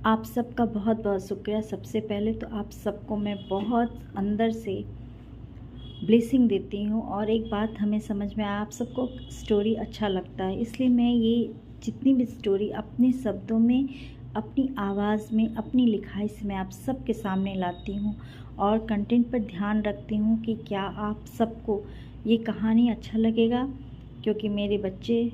आप सबका बहुत बहुत शुक्रिया। सबसे पहले तो आप सबको मैं बहुत अंदर से ब्लेसिंग देती हूँ। और एक बात हमें समझ में आया, आप सबको स्टोरी अच्छा लगता है, इसलिए मैं ये जितनी भी स्टोरी अपने शब्दों में, अपनी आवाज़ में, अपनी लिखाई से मैं आप सबके सामने लाती हूँ। और कंटेंट पर ध्यान रखती हूँ कि क्या आप सबको ये कहानी अच्छा लगेगा, क्योंकि मेरे बच्चे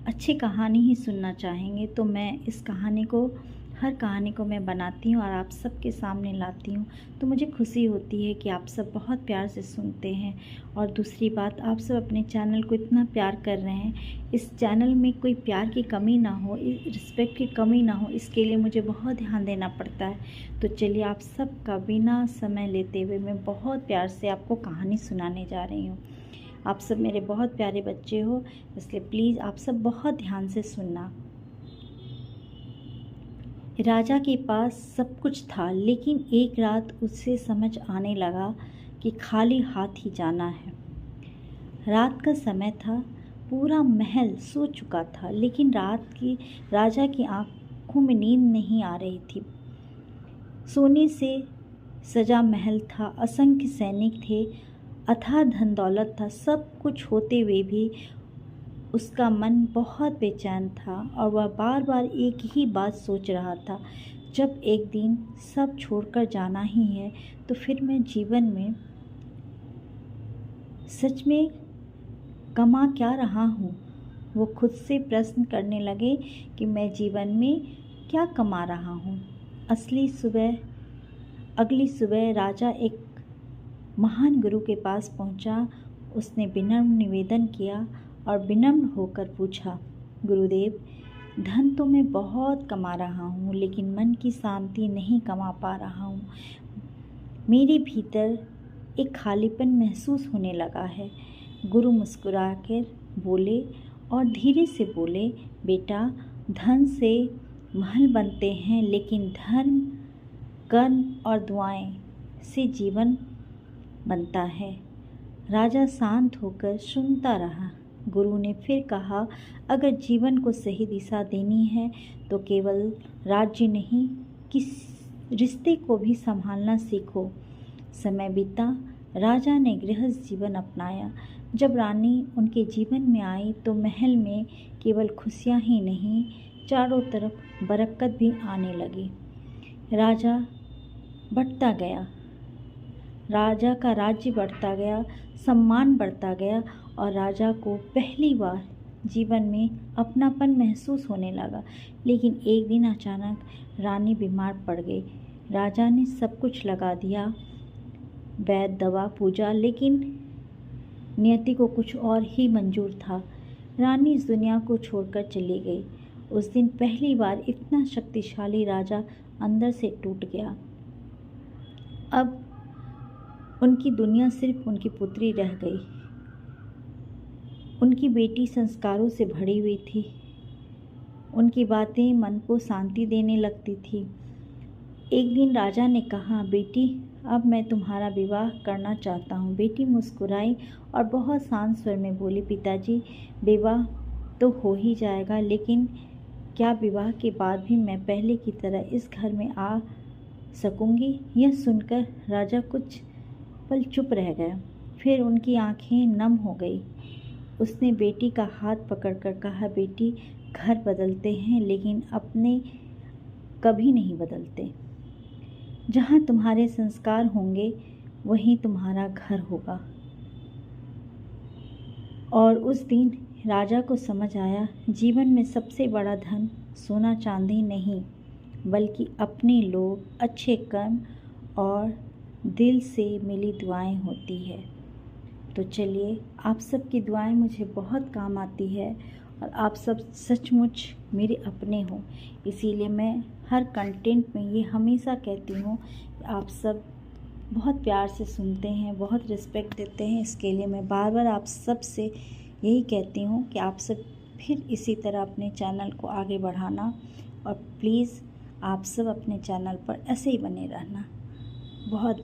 अच्छी कहानी ही सुनना चाहेंगे। तो मैं इस कहानी को, हर कहानी को मैं बनाती हूँ और आप सबके सामने लाती हूँ। तो मुझे खुशी होती है कि आप सब बहुत प्यार से सुनते हैं। और दूसरी बात, आप सब अपने चैनल को इतना प्यार कर रहे हैं, इस चैनल में कोई प्यार की कमी ना हो, रिस्पेक्ट की कमी ना हो, इसके लिए मुझे बहुत ध्यान देना पड़ता है। तो चलिए, आप सबका बिना समय लेते हुए मैं बहुत प्यार से आपको कहानी सुनाने जा रही हूँ। आप सब मेरे बहुत प्यारे बच्चे हो, इसलिए प्लीज़ आप सब बहुत ध्यान से सुनना। राजा के पास सब कुछ था, लेकिन एक रात उसे समझ आने लगा कि खाली हाथ ही जाना है। रात का समय था, पूरा महल सो चुका था, लेकिन राजा की आंखों में नींद नहीं आ रही थी। सोने से सजा महल था, असंख्य सैनिक थे, अथाह धन दौलत था। सब कुछ होते हुए भी उसका मन बहुत बेचैन था और वह बार बार एक ही बात सोच रहा था, जब एक दिन सब छोड़कर जाना ही है तो फिर मैं जीवन में सच में कमा क्या रहा हूँ। वो खुद से प्रश्न करने लगे कि मैं जीवन में क्या कमा रहा हूँ। अगली सुबह राजा एक महान गुरु के पास पहुँचा। उसने विनम्र निवेदन किया और विनम्र होकर पूछा, गुरुदेव, धन तो मैं बहुत कमा रहा हूँ, लेकिन मन की शांति नहीं कमा पा रहा हूँ। मेरे भीतर एक खालीपन महसूस होने लगा है। गुरु मुस्कुराकर बोले और धीरे से बोले, बेटा, धन से महल बनते हैं, लेकिन धर्म, कर्म और दुआएं से जीवन बनता है। राजा शांत होकर सुनता रहा। गुरु ने फिर कहा, अगर जीवन को सही दिशा देनी है तो केवल राज्य नहीं, किस रिश्ते को भी संभालना सीखो। समय बीता, राजा ने गृहस्थ जीवन अपनाया। जब रानी उनके जीवन में आई तो महल में केवल खुशियां ही नहीं, चारों तरफ बरकत भी आने लगी। राजा का राज्य बढ़ता गया, सम्मान बढ़ता गया और राजा को पहली बार जीवन में अपनापन महसूस होने लगा। लेकिन एक दिन अचानक रानी बीमार पड़ गई। राजा ने सब कुछ लगा दिया, वैद्य, दवा, पूजा, लेकिन नियति को कुछ और ही मंजूर था। रानी इस दुनिया को छोड़कर चली गई। उस दिन पहली बार इतना शक्तिशाली राजा अंदर से टूट गया। अब उनकी दुनिया सिर्फ उनकी पुत्री रह गई। उनकी बेटी संस्कारों से भरी हुई थी। उनकी बातें मन को शांति देने लगती थी। एक दिन राजा ने कहा, बेटी, अब मैं तुम्हारा विवाह करना चाहता हूँ। बेटी मुस्कुराई और बहुत शांत स्वर में बोली, पिताजी, विवाह तो हो ही जाएगा, लेकिन क्या विवाह के बाद भी मैं पहले की तरह इस घर में आ सकूंगी? यह सुनकर राजा कुछ पल चुप रह गया, फिर उनकी आंखें नम हो गई। उसने बेटी का हाथ पकड़कर कहा, बेटी, घर बदलते हैं लेकिन अपने कभी नहीं बदलते। जहाँ तुम्हारे संस्कार होंगे वहीं तुम्हारा घर होगा। और उस दिन राजा को समझ आया, जीवन में सबसे बड़ा धन सोना चांदी नहीं, बल्कि अपने लोग, अच्छे कर्म और दिल से मिली दुआएं होती है। तो चलिए, आप सबकी दुआएं मुझे बहुत काम आती है और आप सब सचमुच मेरे अपने हो। इसीलिए मैं हर कंटेंट में ये हमेशा कहती हूँ कि आप सब बहुत प्यार से सुनते हैं, बहुत रिस्पेक्ट देते हैं। इसके लिए मैं बार बार आप सब से यही कहती हूँ कि आप सब फिर इसी तरह अपने चैनल को आगे बढ़ाना और प्लीज़ आप सब अपने चैनल पर ऐसे ही बने रहना। बहुत